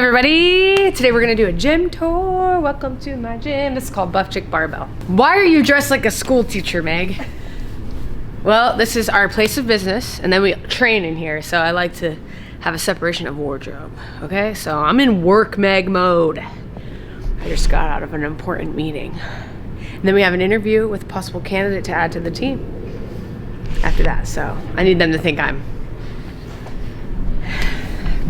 everybody? Today we're gonna do a gym tour. Welcome to my gym. This is called Buff Chick Barbell. Why are you dressed like a school teacher, Meg? Well, this is our place of business, and then we train in here, so I like to have a separation of wardrobe, okay? So I'm in work Meg mode. I just got out of an important meeting. And then we have an interview with a possible candidate to add to the team after that, so I need them to think I'm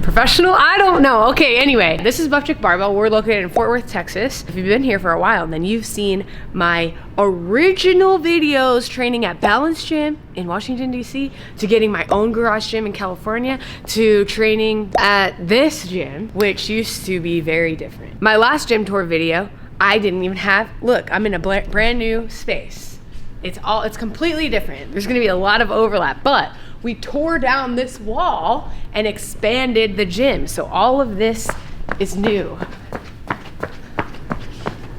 professional? I don't know. Okay, anyway, this is Buff Chick Barbell. We're located in Fort Worth, Texas. If you've been here for a while, then you've seen my original videos training at Balance Gym in Washington, D.C., to getting my own garage gym in California, to training at this gym, which used to be very different. My last gym tour video, I didn't even have, look, I'm in a brand new space. It's completely different. There's gonna be a lot of overlap, but we tore down this wall and expanded the gym. So all of this is new.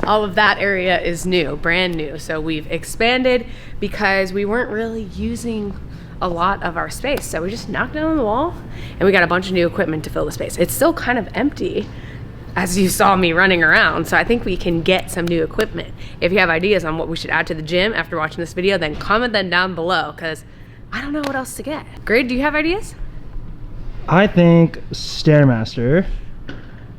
All of that area is new, brand new. So we've expanded because we weren't really using a lot of our space. So we just knocked down the wall and we got a bunch of new equipment to fill the space. It's still kind of empty, as you saw me running around. So I think we can get some new equipment. If you have ideas on what we should add to the gym after watching this video, then comment them down below, because I don't know what else to get. Grade, do you have ideas? I think Stairmaster.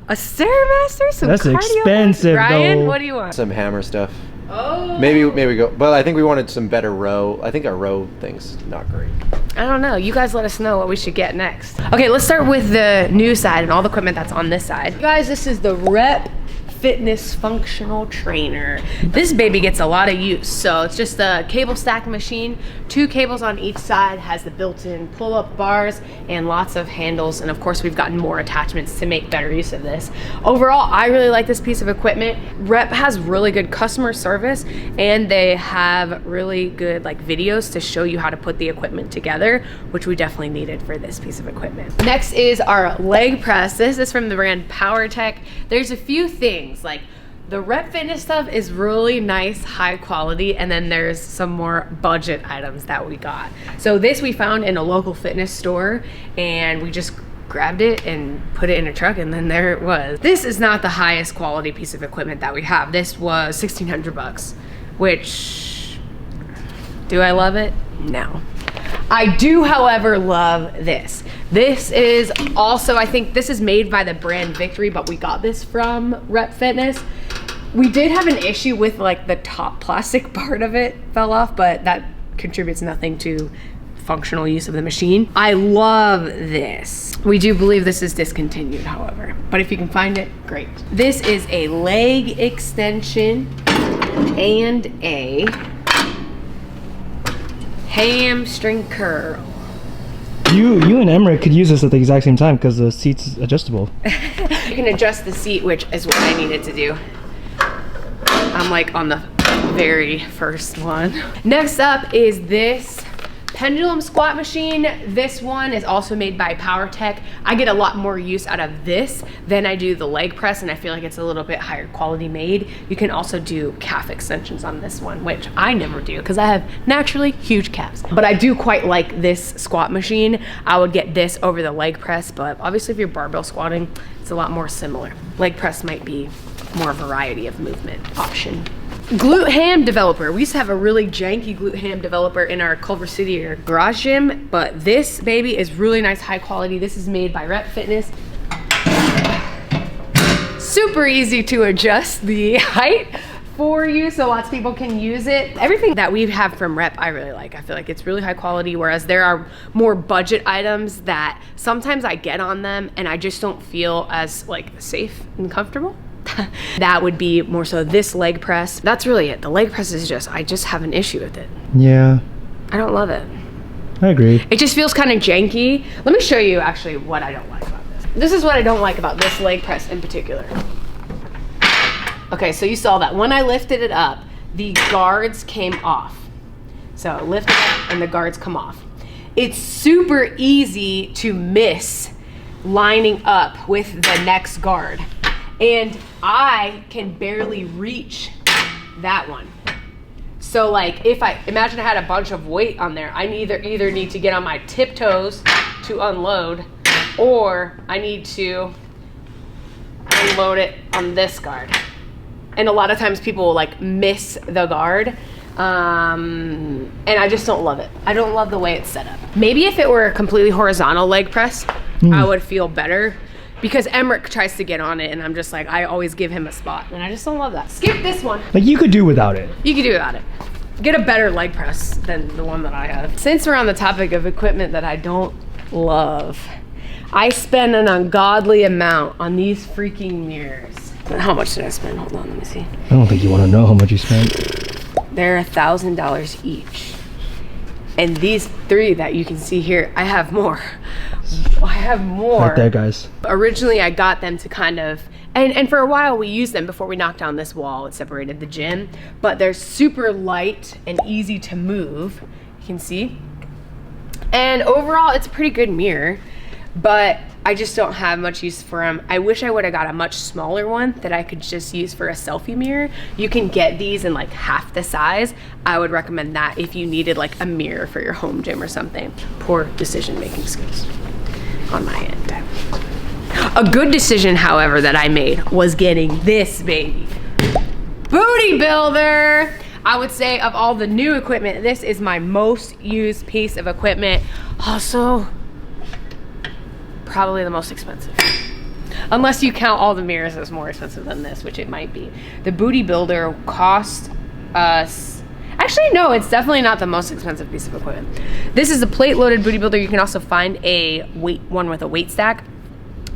A Stairmaster? Some That's cardio expensive, Ryan, though. what do you want? Some hammer stuff. Oh. Maybe go. But I think we wanted some better row. I think our row thing's not great. I don't know. You guys let us know what we should get next. Okay, let's start with the new side and all the equipment that's on this side. You guys, this is the Rep Fitness Functional Trainer. This baby gets a lot of use. So it's just a cable stack machine, 2 cables on each side, has the built-in pull-up bars and lots of handles. And of course, we've gotten more attachments to make better use of this. Overall, I really like this piece of equipment. Rep has really good customer service, and they have really good videos to show you how to put the equipment together, which we definitely needed for this piece of equipment. Next is our leg press. This is from the brand PowerTech. There's a few things. Like the Rep Fitness stuff is really nice, high quality, and then there's some more budget items that we got. So this we found in a local fitness store, and we just grabbed it and put it in a truck, and then there it was. This is not the highest quality piece of equipment that we have. This was 1,600 bucks, which, do I love it? No. I do, however, love this. This is also, I think this is made by the brand Victory, but we got this from Rep Fitness. We did have an issue with the top plastic part of it fell off, but that contributes nothing to functional use of the machine. I love this. We do believe this is discontinued, however, but if you can find it, great. This is a leg extension and a hamstring curl. You and Emmerich could use this at the exact same time because the seat's adjustable. You can adjust the seat, which is what I needed to do. I'm on the very first one. Next up is this pendulum squat machine. This one is also made by PowerTech. I get a lot more use out of this than I do the leg press, and I feel like it's a little bit higher quality made. You can also do calf extensions on this one, which I never do because I have naturally huge calves. But I do quite like this squat machine. I would get this over the leg press, but obviously if you're barbell squatting, it's a lot more similar. Leg press might be more variety of movement option. Glute ham developer. We used to have a really janky glute ham developer in our Culver City garage gym, but this baby is really nice, high quality. This is made by Rep Fitness. Super easy to adjust the height for you, so lots of people can use it. Everything that we have from Rep, I really like. I feel like it's really high quality, whereas there are more budget items that sometimes I get on them and I just don't feel as safe and comfortable. That would be more so this leg press. That's really it. The leg press is I just have an issue with it. Yeah. I don't love it. I agree. It just feels kind of janky. Let me show you actually what I don't like about this. This is what I don't like about this leg press in particular. Okay, so you saw that. When I lifted it up, the guards came off. So lift it up and the guards come off. It's super easy to miss lining up with the next guard. And I can barely reach that one. So if I imagine I had a bunch of weight on there, I either need to get on my tiptoes to unload, or I need to load it on this guard. And a lot of times people will like miss the guard. And I just don't love it. I don't love the way it's set up. Maybe if it were a completely horizontal leg press, I would feel better, because Emmerich tries to get on it and I'm just like, I always give him a spot and I just don't love that. Skip this one. Like, you could do without it. You could do without it. Get a better leg press than the one that I have. Since we're on the topic of equipment that I don't love, I spend an ungodly amount on these freaking mirrors. How much did I spend? Hold on, let me see. I don't think you want to know how much you spent. They're $1,000 each. And these 3 that you can see here, I have more. I have more. Right there, guys. Originally, I got them to kind of, and for a while we used them before we knocked down this wall. It separated the gym, but they're super light and easy to move. You can see. And overall, it's a pretty good mirror, but I just don't have much use for them. I wish I would have got a much smaller one that I could just use for a selfie mirror. You can get these in like half the size. I would recommend that if you needed like a mirror for your home gym or something. Poor decision-making skills on my end. A good decision, however, that I made was getting this baby. Booty Builder! I would say of all the new equipment, this is my most used piece of equipment. Also, probably the most expensive. Unless you count all the mirrors as more expensive than this, which it might be. The Booty Builder cost us, actually no, it's definitely not the most expensive piece of equipment. This is a plate loaded Booty Builder. You can also find a one with a weight stack.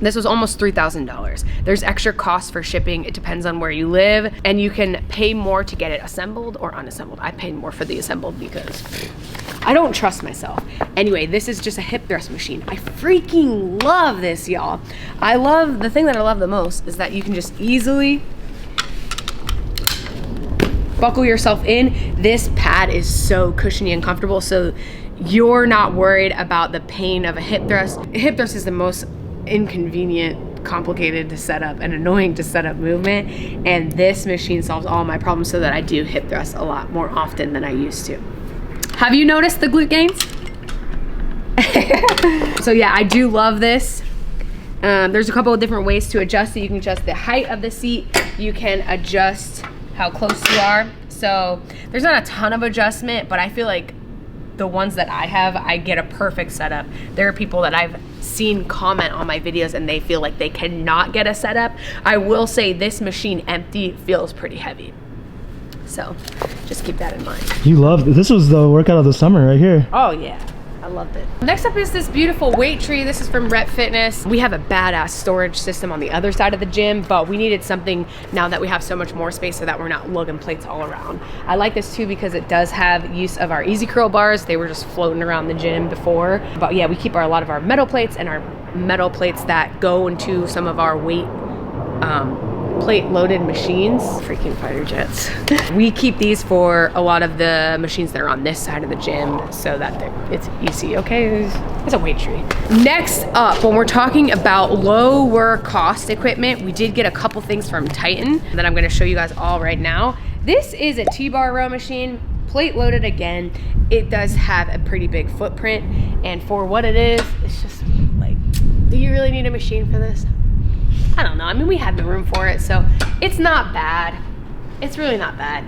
This was almost $3,000. There's extra costs for shipping. It depends on where you live, and you can pay more to get it assembled or unassembled. I paid more for the assembled because I don't trust myself. Anyway, this is just a hip thrust machine. I freaking love this, y'all. The thing that I love the most is that you can just easily buckle yourself in. This pad is so cushiony and comfortable, so you're not worried about the pain of a hip thrust. A hip thrust is the most inconvenient, complicated to set up and annoying to set up movement, and this machine solves all my problems so that I do hip thrusts a lot more often than I used to. Have you noticed the glute gains? So yeah, I do love this. There's a couple of different ways to adjust it. You can adjust the height of the seat. You can adjust how close you are. So there's not a ton of adjustment, but I feel like the ones that I have, I get a perfect setup. There are people that I've seen comment on my videos and they feel like they cannot get a setup. I will say this machine empty feels pretty heavy. So just keep that in mind. You love this. Was the workout of the summer right here. Oh yeah, I loved it. Next up is this beautiful weight tree. This is from Rep Fitness. We have a badass storage system on the other side of the gym, but we needed something now that we have so much more space so that we're not lugging plates all around. I like this too because it does have use of our easy curl bars. They were just floating around the gym before. But yeah, we keep a lot of our metal plates and our metal plates that go into some of our weight plate loaded machines. Freaking fighter jets. We keep these for a lot of the machines that are on this side of the gym so that it's easy. Okay, it's a weight tree. Next up, when we're talking about lower cost equipment, we did get a couple things from Titan that I'm going to show you guys all right now. This is a T-bar row machine, plate loaded again. It does have a pretty big footprint, and for what it is, it's just like, do you really need a machine for this? I don't know. I mean, we had the room for it, so it's not bad. It's really not bad.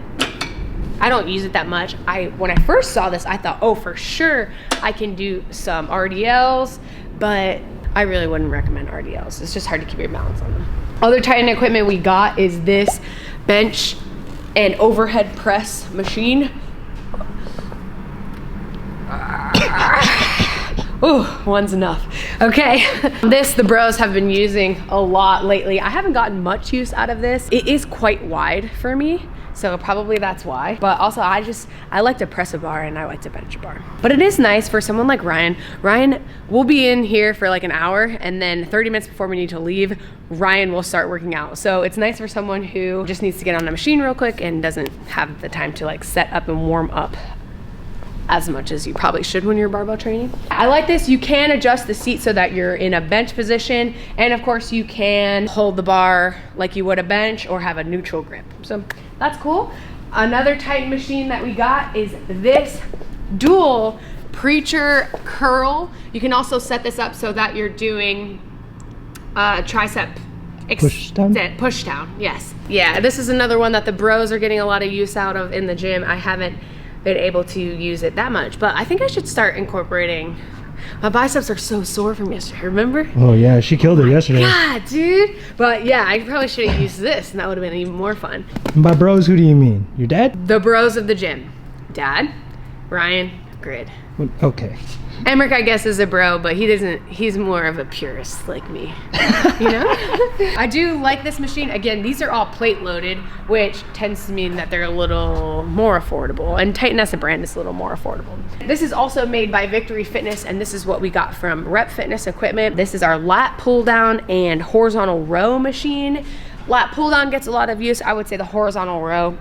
I don't use it that much. When I first saw this, I thought, oh, for sure I can do some RDLs, but I really wouldn't recommend RDLs. It's just hard to keep your balance on them. Other Titan equipment we got is this bench and overhead press machine. Ooh, one's enough. Okay, this the bros have been using a lot lately. I haven't gotten much use out of this. It is quite wide for me, so probably that's why. But also I like to press a bar and I like to bench a bar. But it is nice for someone like Ryan. Ryan will be in here for like an hour, and then 30 minutes before we need to leave, Ryan will start working out. So it's nice for someone who just needs to get on a machine real quick and doesn't have the time to like set up and warm up as much as you probably should when you're barbell training. I like this. You can adjust the seat so that you're in a bench position, and of course you can hold the bar like you would a bench or have a neutral grip. So that's cool. Another Titan machine that we got is this dual preacher curl. You can also set this up so that you're doing tricep Push down? Push down, yes. Yeah, this is another one that the bros are getting a lot of use out of in the gym. I haven't been able to use it that much, but I think I should start incorporating. My biceps are so sore from yesterday, remember? Oh yeah, she killed it yesterday. God, dude. But yeah, I probably should have used this, and that would have been even more fun. And by bros, who do you mean? Your dad? The bros of the gym. Dad, Ryan, Grid. Okay. Emmerich, I guess, is a bro, but he's more of a purist like me, you know? I do like this machine. Again, these are all plate loaded, which tends to mean that they're a little more affordable, and Titan as a brand is a little more affordable. This is also made by Victory Fitness, and this is what we got from Rep Fitness Equipment. This is our lat pull down and horizontal row machine. Lat pull down gets a lot of use. I would say the horizontal row,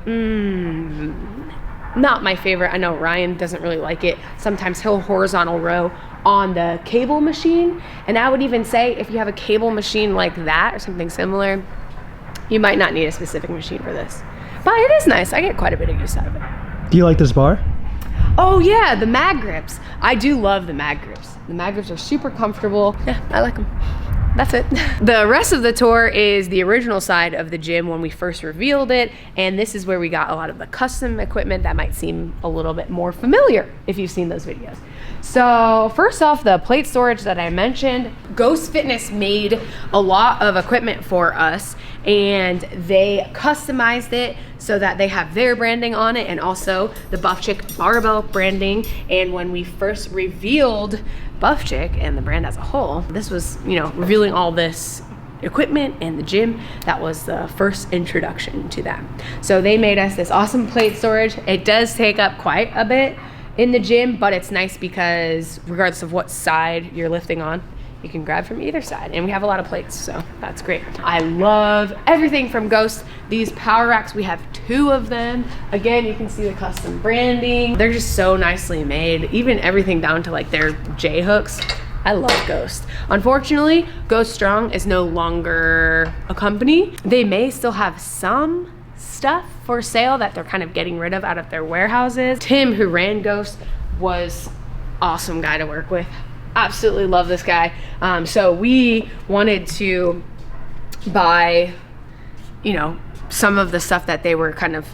not my favorite. I know Ryan doesn't really like it. Sometimes he'll horizontal row on the cable machine. And I would even say if you have a cable machine like that or something similar, you might not need a specific machine for this. But it is nice. I get quite a bit of use out of it. Do you like this bar? Oh yeah, the mag grips. I do love the mag grips. The mag grips are super comfortable. Yeah, I like them. That's it. The rest of the tour is the original side of the gym when we first revealed it, and this is where we got a lot of the custom equipment that might seem a little bit more familiar if you've seen those videos. So first off, the plate storage that I mentioned, Ghost Fitness made a lot of equipment for us, and they customized it so that they have their branding on it and also the Buff Chick barbell branding. And when we first revealed Buff Chick and the brand as a whole, this was, you know, revealing all this equipment and the gym. That was the first introduction to that. So they made us this awesome plate storage. It does take up quite a bit in the gym, but it's nice because regardless of what side you're lifting on, you can grab from either side, and we have a lot of plates, so that's great. I love everything from Ghost. These power racks, we have 2 of them. Again, you can see the custom branding. They're just so nicely made, even everything down to like their J hooks. I love Ghost. Unfortunately, Ghost Strong is no longer a company. They may still have some stuff for sale that they're kind of getting rid of out of their warehouses. Tim, who ran Ghost, was awesome guy to work with. Absolutely love this guy. So we wanted to buy, you know, some of the stuff that they were kind of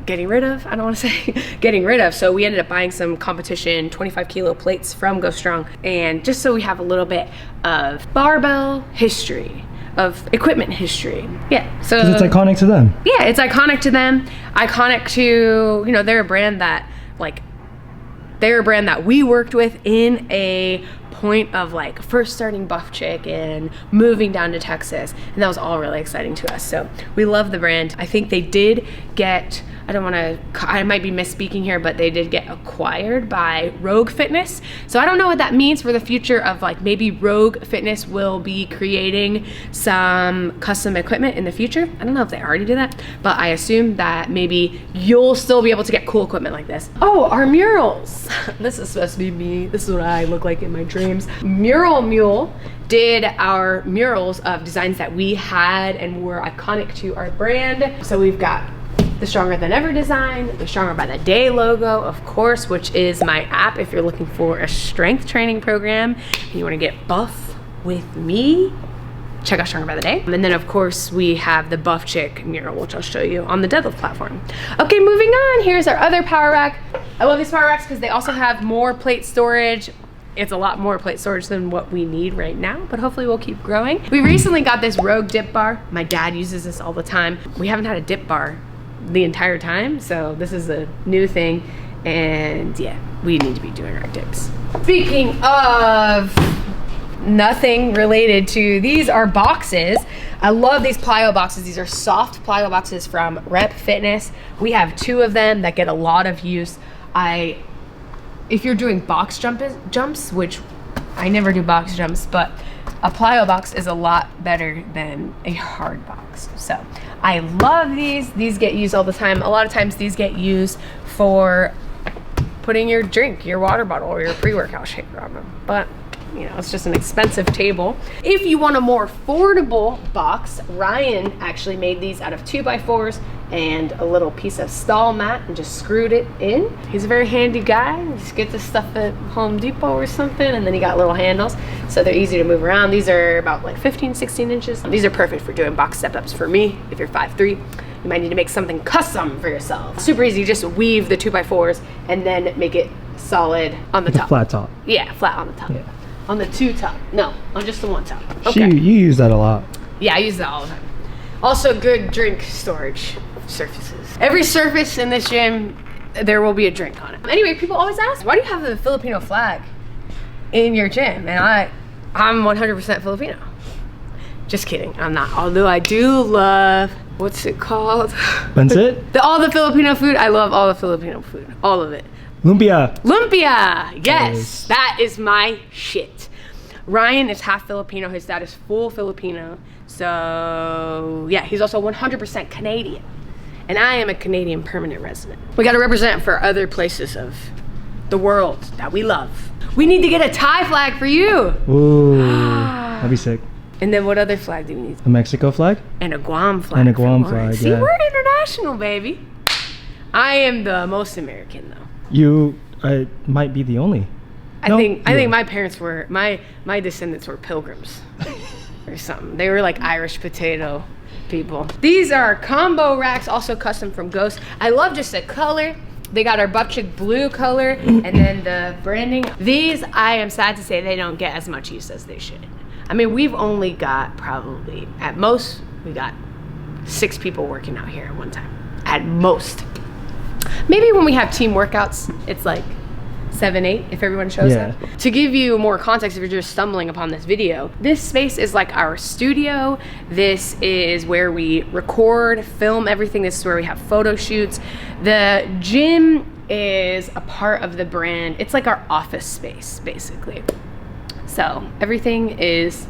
getting rid of. I don't want to say getting rid of. So we ended up buying some competition 25 kilo plates from Go Strong, and just so we have a little bit of barbell history, of equipment history. Yeah, so because it's iconic to them. Yeah, it's iconic to them. Iconic to, you know, they're a brand that we worked with in a point of like first starting Buff Chick and moving down to Texas, and that was all really exciting to us. So we love the brand. I think they did get, I might be misspeaking here, but they did get acquired by Rogue Fitness. So I don't know what that means for the future of like maybe Rogue Fitness will be creating some custom equipment in the future. I don't know if they already do that, but I assume that maybe you'll still be able to get cool equipment like this. Oh, our murals. This is supposed to be me. This is what I look like in my dreams. Mural Mule did our murals of designs that we had and were iconic to our brand. So we've got the Stronger Than Ever design, the Stronger by the Day logo, of course, which is my app if you're looking for a strength training program and you want to get buff with me. Check out Stronger by the Day. And then of course we have the Buff Chick mural, which I'll show you on the deadlift platform. Okay, moving on, here's our other power rack. I love these power racks because they also have more plate storage. It's a lot more plate storage than what we need right now, but hopefully we'll keep growing. We recently got this Rogue dip bar. My dad uses this all the time. We haven't had a dip bar the entire time, so this is a new thing, and yeah, we need to be doing our dips. Speaking of nothing related to, these are boxes. I love these plyo boxes. These are soft plyo boxes from Rep Fitness. We have 2 of them that get a lot of use. If you're doing box jumps, which I never do box jumps, but a plyo box is a lot better than a hard box. So I love these. These get used all the time. A lot of times these get used for putting your drink, your water bottle, or your pre-workout shaker on them. But you know, it's just an expensive table. If you want a more affordable box, Ryan actually made these out of 2x4s and a little piece of stall mat and just screwed it in. He's a very handy guy. Just get this stuff at Home Depot or something, and then he got little handles so they're easy to move around. These are about like 15, 16 inches. These are perfect for doing box step-ups for me. If you're 5'3", you might need to make something custom for yourself. Super easy, just weave the 2x4s and then make it solid on the top. Flat top. Yeah, flat on the top. Yeah. On the 2 top. No, on just the 1 top. Okay. You use that a lot. Yeah, I use that all the time. Also, good drink storage surfaces. Every surface in this gym, there will be a drink on it. Anyway, people always ask, why do you have the Filipino flag in your gym? And I'm 100% Filipino. Just kidding, I'm not. Although I do love, what's it called? When's it? All the Filipino food. I love all the Filipino food, all of it. Lumpia. Lumpia, yes, that is my shit. Ryan is half Filipino, his dad is full Filipino. So yeah, he's also 100% Canadian. And I am a Canadian permanent resident. We gotta represent for other places of the world that we love. We need to get a Thai flag for you. Ooh, that'd be sick. And then what other flag do we need? A Mexico flag? And a Guam flag. And a Guam flag, See, yeah. we're international, baby. I am the most American though. You might be the only. I think my parents were, my descendants were pilgrims or something. They were like Irish potato people. These are combo racks, also custom from Ghost. I love just the color. They got our buff chick blue color and then the branding. These, I am sad to say, they don't get as much use as they should. I mean, we've only got probably, at most, we got 6 people working out here at one time. At most. Maybe when we have team workouts, it's like 7, 8 if everyone shows up. To give you more context, if you're just stumbling upon this video, this space is like our studio. This is where we record, film everything. This is where we have photo shoots. The gym is a part of the brand. It's like our office space, basically. So everything is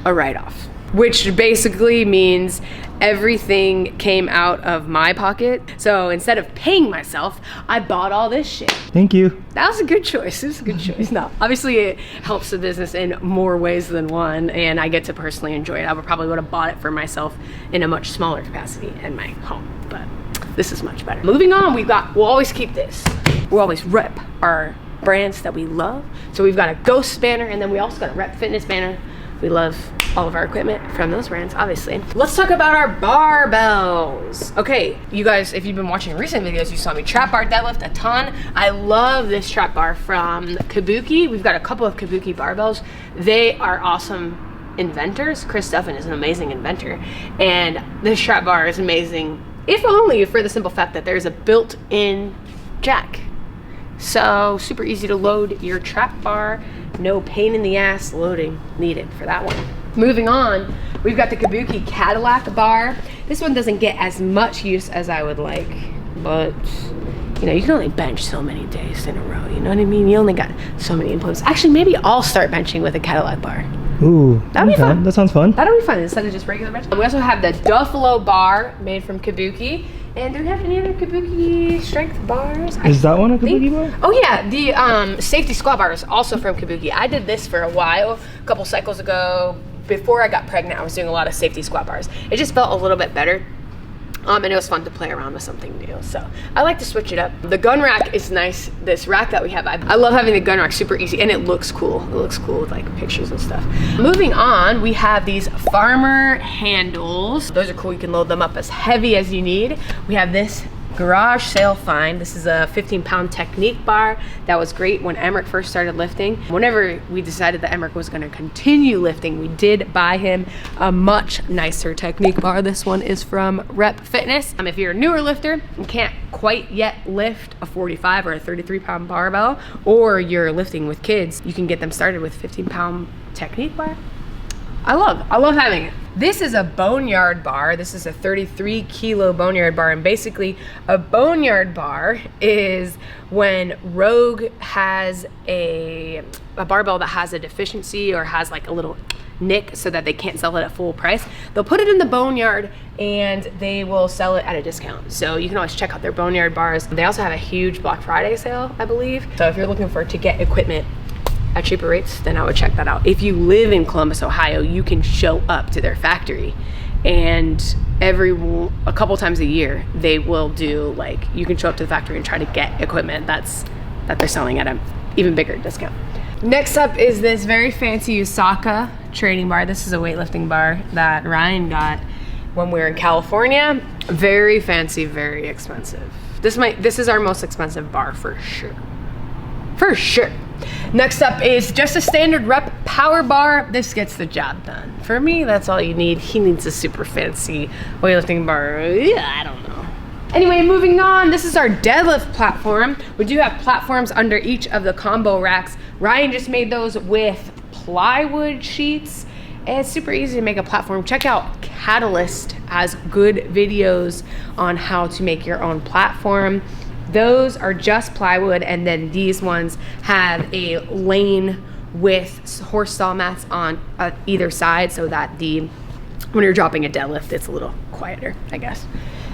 a write-off, which basically means everything came out of my pocket. So instead of paying myself, I bought all this shit. Thank you. That was a good choice. It was a good choice. No, obviously it helps the business in more ways than one, and I get to personally enjoy it. I probably would have bought it for myself in a much smaller capacity in my home, but this is much better. Moving on, we'll always keep this. We'll always rep our brands that we love. So we've got a Ghost banner, and then we also got a Rep Fitness banner. We love all of our equipment from those brands, obviously. Let's talk about our barbells. Okay, you guys, if you've been watching recent videos, you saw me trap bar deadlift a ton. I love this trap bar from Kabuki. We've got a couple of Kabuki barbells. They are awesome inventors. Chris Duffin is an amazing inventor. And this trap bar is amazing, if only for the simple fact that there's a built-in jack. So super easy to load your trap bar. No pain in the ass loading needed for that one. Moving on, we've got the Kabuki Cadillac bar. This one doesn't get as much use as I would like, but you know, you can only bench so many days in a row, you know what I mean? You only got so many inputs. Actually, maybe I'll start benching with a Cadillac bar. Ooh, that'd be fun. That sounds fun. That'll be fun instead of just regular bench. We also have the Duffalo bar made from Kabuki. And do we have any other Kabuki strength bars? Is that one a Kabuki bar? Oh yeah, the safety squat bar is also from Kabuki. I did this for a while, a couple cycles ago. Before I got pregnant, I was doing a lot of safety squat bars. It just felt a little bit better. And it was fun to play around with something new. So I like to switch it up. The gun rack is nice. This rack that we have, I love having the gun rack, super easy, and it looks cool. It looks cool with like pictures and stuff. Moving on, we have these farmer handles. Those are cool. You can load them up as heavy as you need. We have this garage sale find. This is a 15-pound technique bar that was great when Emmerich first started lifting. Whenever we decided that Emmerich was going to continue lifting, we did buy him a much nicer technique bar. This one is from Rep Fitness. If you're a newer lifter and can't quite yet lift a 45 or a 33-pound barbell, or you're lifting with kids, you can get them started with 15-pound technique bar. I love having it. This is a boneyard bar. This is a 33-kilo boneyard bar, and basically a boneyard bar is when Rogue has a barbell that has a deficiency or has like a little nick so that they can't sell it at full price. They'll put it in the boneyard and they will sell it at a discount. So you can always check out their boneyard bars. They also have a huge Black Friday sale, I believe. So if you're looking to get equipment at cheaper rates, then I would check that out. If you live in Columbus, Ohio, you can show up to their factory and a couple times a year they will do, like, you can show up to the factory and try to get equipment that they're selling at an even bigger discount. Next up is this very fancy Usaka training bar. This is a weightlifting bar that Ryan got when we were in California. Very fancy, very expensive. This is our most expensive bar for sure. For sure. Next up is just a standard rep power bar. This gets the job done. For me, that's all you need. He needs a super fancy weightlifting bar. Yeah, I don't know. Anyway, moving on, this is our deadlift platform. We do have platforms under each of the combo racks. Ryan just made those with plywood sheets. And it's super easy to make a platform. Check out Catalyst, has good videos on how to make your own platform. Those are just plywood, and then these ones have a lane with horse stall mats on either side, so that when you're dropping a deadlift, it's a little quieter, I guess,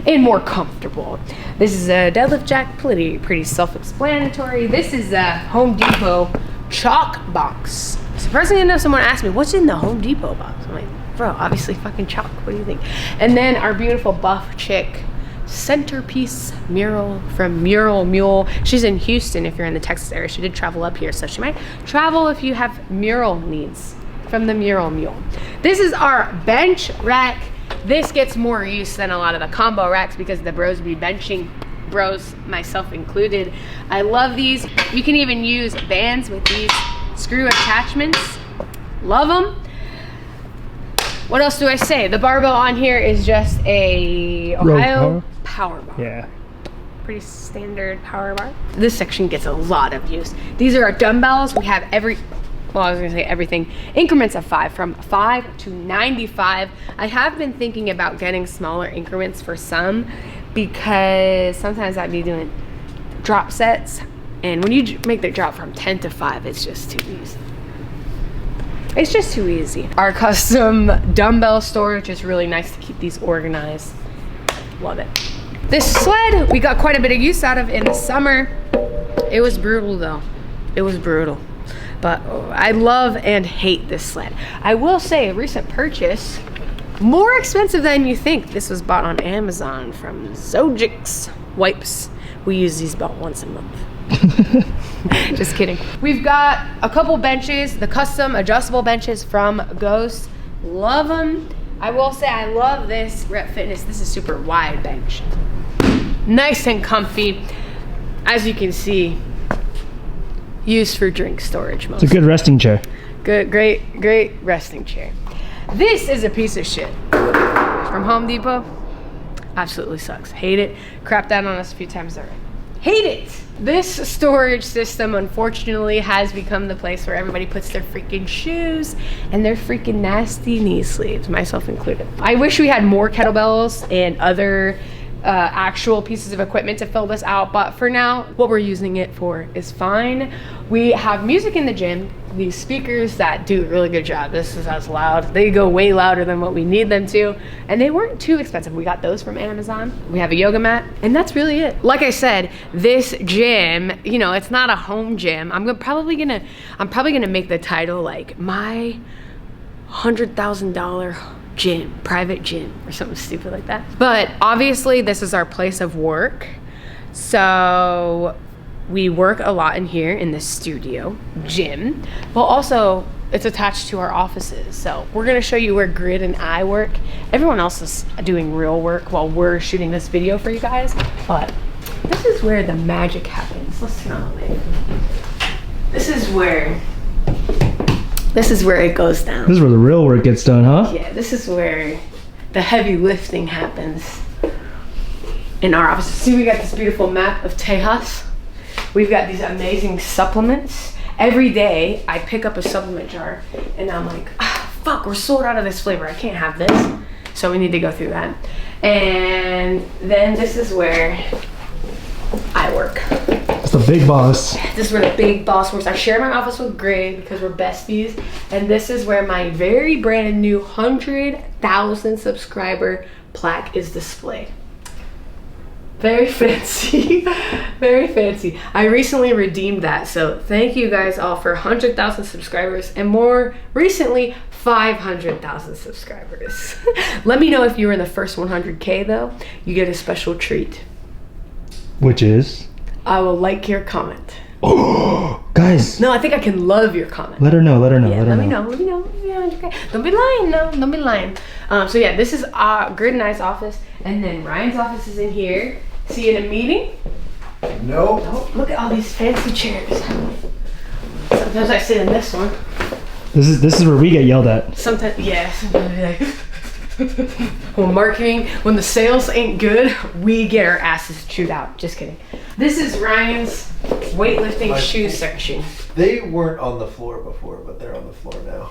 and more comfortable. This is a deadlift jack, pretty self-explanatory. This is a Home Depot chalk box. Surprisingly enough, someone asked me, what's in the Home Depot box? I'm like, bro, obviously fucking chalk. What do you think? And then our beautiful buff chick centerpiece mural from Mural Mule. She's in Houston if you're in the Texas area. She did travel up here, so she might travel if you have mural needs from the Mural Mule. This is our bench rack. This gets more use than a lot of the combo racks because the bros be benching, bros, myself included. I love these. You can even use bands with these screw attachments. Love them. What else do I say? The barbell on here is just a Ohio power bar. Yeah. Pretty standard power bar. This section gets a lot of use. These are our dumbbells. We have everything. Increments of 5, from 5 to 95. I have been thinking about getting smaller increments for some, because sometimes I'd be doing drop sets, and when you make the drop from 10 to 5, it's just too easy. It's just too easy. Our custom dumbbell storage is really nice to keep these organized. Love it. This sled, we got quite a bit of use out of in the summer. It was brutal though. It was brutal. But I love and hate this sled. I will say, a recent purchase, more expensive than you think. This was bought on Amazon from Zojix Wipes. We use these about once a month. Just kidding. We've got a couple benches, the custom adjustable benches from Ghost. Love them. I will say I love this Rep Fitness. This is super wide bench. Nice and comfy. As you can see, used for drink storage mostly. It's a good resting chair. Good, great resting chair. This is a piece of shit from Home Depot. Absolutely sucks. Hate it. Crapped out on us a few times already. Hate it. This storage system, unfortunately, has become the place where everybody puts their freaking shoes and their freaking nasty knee sleeves, myself included. I wish we had more kettlebells and other actual pieces of equipment to fill this out, but for now, what we're using it for is fine. We have music in the gym, these speakers that do a really good job. This is as loud. They go way louder than what we need them to, and they weren't too expensive. We got those from Amazon. We have a yoga mat, and that's really it. Like I said, this gym, you know, it's not a home gym. I'm probably gonna make the title like my $100,000 gym, private gym, or something stupid like that. But obviously this is our place of work, so we work a lot in here in the studio gym, but also it's attached to our offices. So we're gonna show you where Grid and I work. Everyone else is doing real work while we're shooting this video for you guys, but this is where the magic happens. Let's turn on the light. This is where it goes down. This is where the real work gets done, huh? Yeah, this is where the heavy lifting happens in our office. See, we got this beautiful map of Tejas. We've got these amazing supplements. Every day I pick up a supplement jar and I'm like, fuck, we're sold out of this flavor. I can't have this. So we need to go through that. And then this is where I work. It's the big boss. This is where the big boss works. I share my office with Gray because we're besties. And this is where my very brand new 100,000 subscriber plaque is displayed. Very fancy. Very fancy. I recently redeemed that. So thank you guys all for 100,000 subscribers. And more recently, 500,000 subscribers. Let me know if you're in the first 100K though. You get a special treat. Which is? I will like your comment. Oh, guys. No, I think I can love your comment. Let her know. Let her know. Yeah, let her let me know. know. Let me know. Yeah, okay. Don't be lying, no. Don't be lying. So yeah, this is Grid and I's office, and then Ryan's office is in here. See you in a meeting. Nope. Oh, look at all these fancy chairs. Sometimes I sit in this one. This is where we get yelled at. Sometimes, yeah. Sometimes like, when marketing, when the sales ain't good, we get our asses chewed out. Just kidding. This is Ryan's weightlifting shoe section. They weren't on the floor before, but they're on the floor now.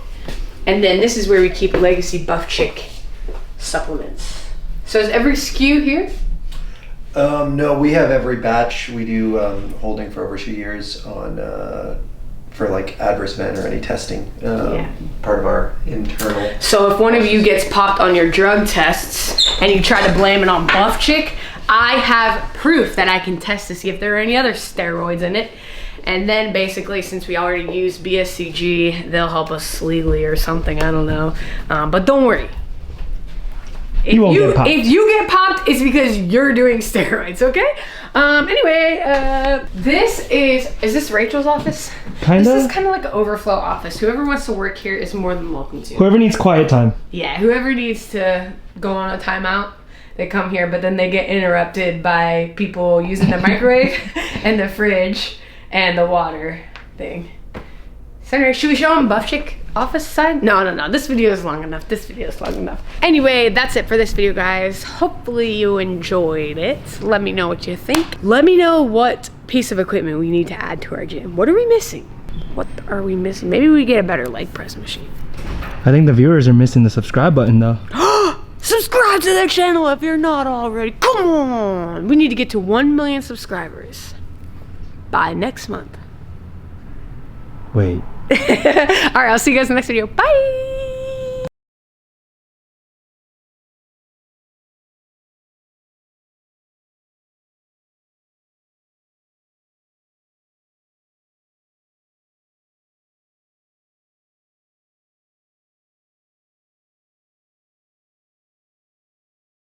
And then this is where we keep Legacy Buff Chick supplements. So is every SKU here? No, we have every batch. We do holding for over 2 years on for like adverse event or any testing. Part of our internal. So if one of you gets popped on your drug tests and you try to blame it on Buff Chick, I have proof that I can test to see if there are any other steroids in it. And then basically, since we already use BSCG, they'll help us legally or something, I don't know. But don't worry. If you get popped, it's because you're doing steroids, okay? Anyway, this is this Rachel's office? Kinda? This is kind of like an overflow office. Whoever wants to work here is more than welcome to. Whoever needs quiet time. Yeah, whoever needs to go on a timeout, they come here, but then they get interrupted by people using the microwave and the fridge and the water thing. So anyway, should we show them Buff Chick office side? No. This video is long enough. Anyway, that's it for this video, guys. Hopefully you enjoyed it. Let me know what you think. Let me know what piece of equipment we need to add to our gym. What are we missing? What are we missing? Maybe we get a better leg press machine. I think the viewers are missing the subscribe button though. Subscribe to the channel if you're not already. Come on. We need to get to 1 million subscribers by next month. Wait. All right, I'll see you guys in the next video. Bye.